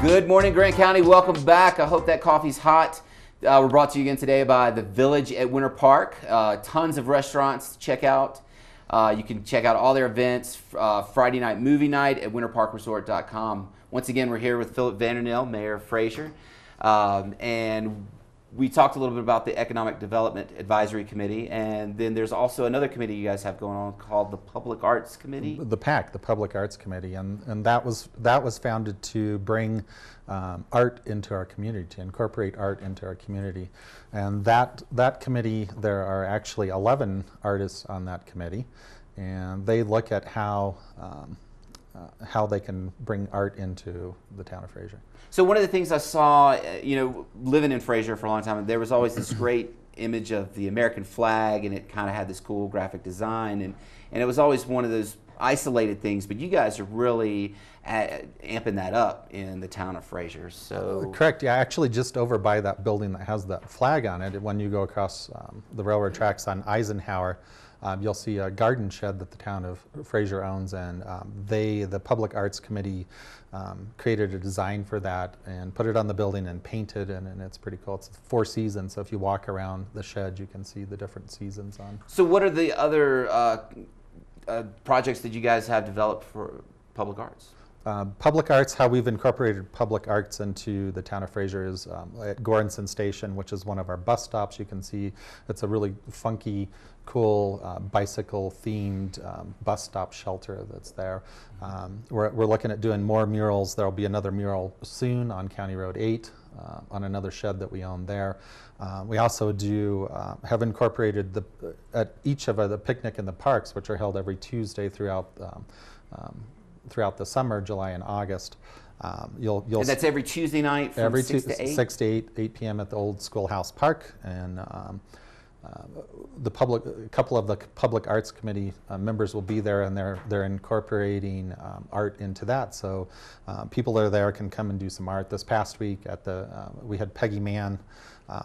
Good morning, Grant County. Welcome back. I hope that coffee's hot. We're brought to you again today by the Village at Winter Park. Tons of restaurants to check out. You can check out all their events. Friday night movie night at winterparkresort.com. Once again, we're here with Philip Vanderneel, Mayor of Fraser. And we talked a little bit about the Economic Development Advisory Committee, and then there's also another committee you guys have going on called the Public Arts Committee. The PAC, the Public Arts Committee, and that was founded to bring art into our community, to incorporate art into our community. And that committee, there are actually 11 artists on that committee, and they look at how they can bring art into the town of Fraser. So one of the things I saw, living in Fraser for a long time, there was always this great image of the American flag, and it kind of had this cool graphic design, and it was always one of those isolated things, but you guys are really amping that up in the town of Fraser. So correct, yeah, actually just over by that building that has that flag on it, when you go across the railroad tracks on Eisenhower, you'll see a garden shed that the town of Fraser owns, and the Public Arts Committee created a design for that and put it on the building and painted, and it's pretty cool. It's 4 seasons, so if you walk around the shed, you can see the different seasons on. So what are the other projects that you guys have developed for public arts? Public arts, how we've incorporated public arts into the town of Fraser is at Goranson Station, which is one of our bus stops. You can see it's a really funky, cool bicycle-themed bus stop shelter that's there. We're looking at doing more murals. There will be another mural soon on County Road 8 on another shed that we own there. We also have incorporated at each of the picnic in the parks, which are held every Tuesday throughout the summer, July and August. And that's every Tuesday night from 6 to 8? 6 to 8 p.m. at the old Schoolhouse Park. And a couple of the Public Arts Committee members will be there, and they're incorporating art into that. So people that are there can come and do some art. This past week we had Peggy Mann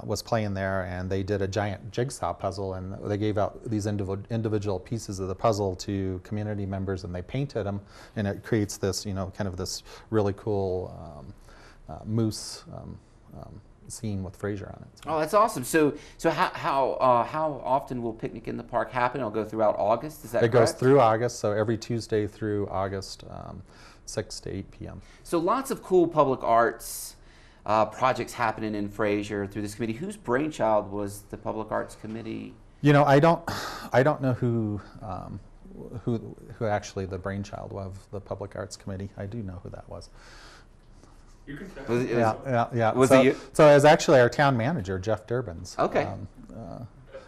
was playing there, and they did a giant jigsaw puzzle, and they gave out these individual pieces of the puzzle to community members, and they painted them, and it creates this, kind of this really cool moose scene with Fraser on it. Oh, that's awesome. So how often will Picnic in the Park happen? It'll go throughout August, is that correct? It goes through August, so every Tuesday through August, 6 to 8 p.m. So lots of cool public arts projects happening in Fraser through this committee. Whose brainchild was the Public Arts Committee? I don't know who actually the brainchild of the Public Arts Committee. I do know who that was. You can check. Yeah. Was it you? So it was actually our town manager, Jeff Durbins. Okay.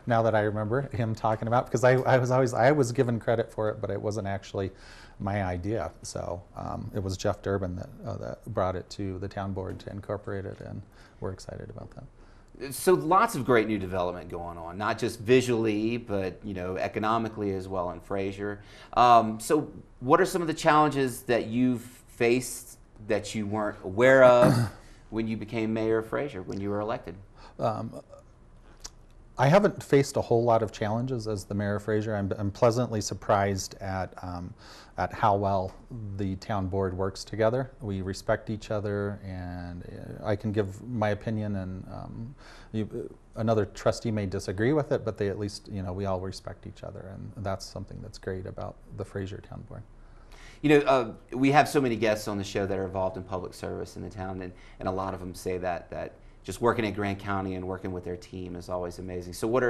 Now that I remember him talking about, because I was given credit for it, but it wasn't actually my idea. So it was Jeff Durbin that brought it to the town board to incorporate it, and we're excited about that. So lots of great new development going on, not just visually, but economically as well in Fraser. So what are some of the challenges that you've faced that you weren't aware of when you became mayor of Fraser, when you were elected? I haven't faced a whole lot of challenges as the mayor of Fraser. I'm pleasantly surprised at how well the town board works together. We respect each other, and I can give my opinion, and another trustee may disagree with it, but they at least, we all respect each other, and that's something that's great about the Fraser Town Board. We have so many guests on the show that are involved in public service in the town, and a lot of them say that just working at Grant County and working with their team is always amazing. So what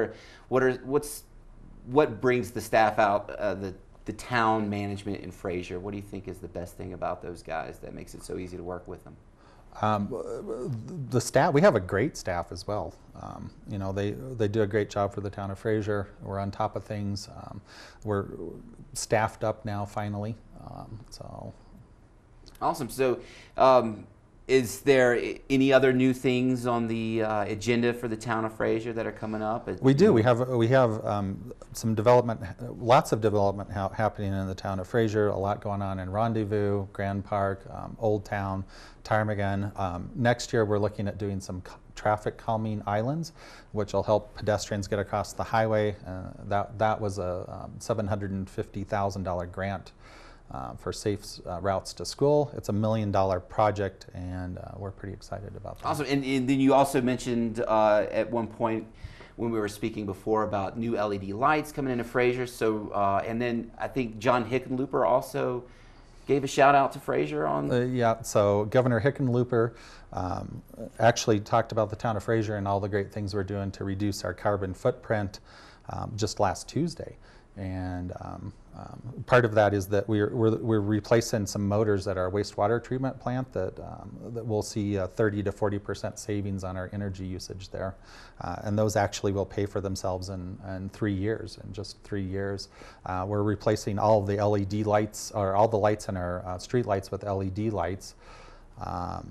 brings the staff out, the town management in Fraser? What do you think is the best thing about those guys that makes it so easy to work with them? The staff, we have a great staff as well. They do a great job for the town of Fraser. We're on top of things. We're staffed up now finally. So awesome. So is there any other new things on the agenda for the town of Fraser that are coming up? We do. We have some development, lots of development happening in the town of Fraser. A lot going on in Rendezvous, Grand Park, Old Town, Ptarmigan. Next year, we're looking at doing some traffic calming islands, which will help pedestrians get across the highway. That was a $750,000 grant for safe routes to school. It's $1 million project, and we're pretty excited about that. Awesome. And then you also mentioned at one point when we were speaking before about new LED lights coming into Fraser. So, and then I think John Hickenlooper also gave a shout out to Fraser on. Yeah, so Governor Hickenlooper actually talked about the town of Fraser and all the great things we're doing to reduce our carbon footprint just last Tuesday. And part of that is that we're replacing some motors at our wastewater treatment plant that we'll see 30 to 40% savings on our energy usage there. And those actually will pay for themselves in 3 years, in just 3 years. We're replacing all of the LED lights, or all the lights in our street lights with LED lights. Have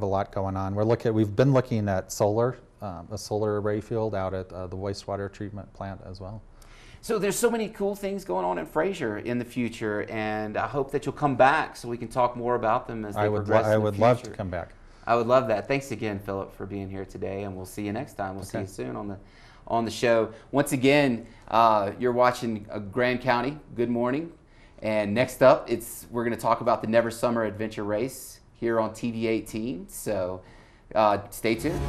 a lot going on. We've been looking at solar, a solar array field out at the wastewater treatment plant as well. So there's so many cool things going on in Fraser in the future, and I hope that you'll come back so we can talk more about them as they progress in the future. I would love to come back. I would love that. Thanks again, Philip, for being here today, and we'll see you next time. We'll see you soon on the show. Once again, you're watching Grand County. Good morning. And next up, we're going to talk about the Never Summer Adventure Race here on TV 18. So stay tuned.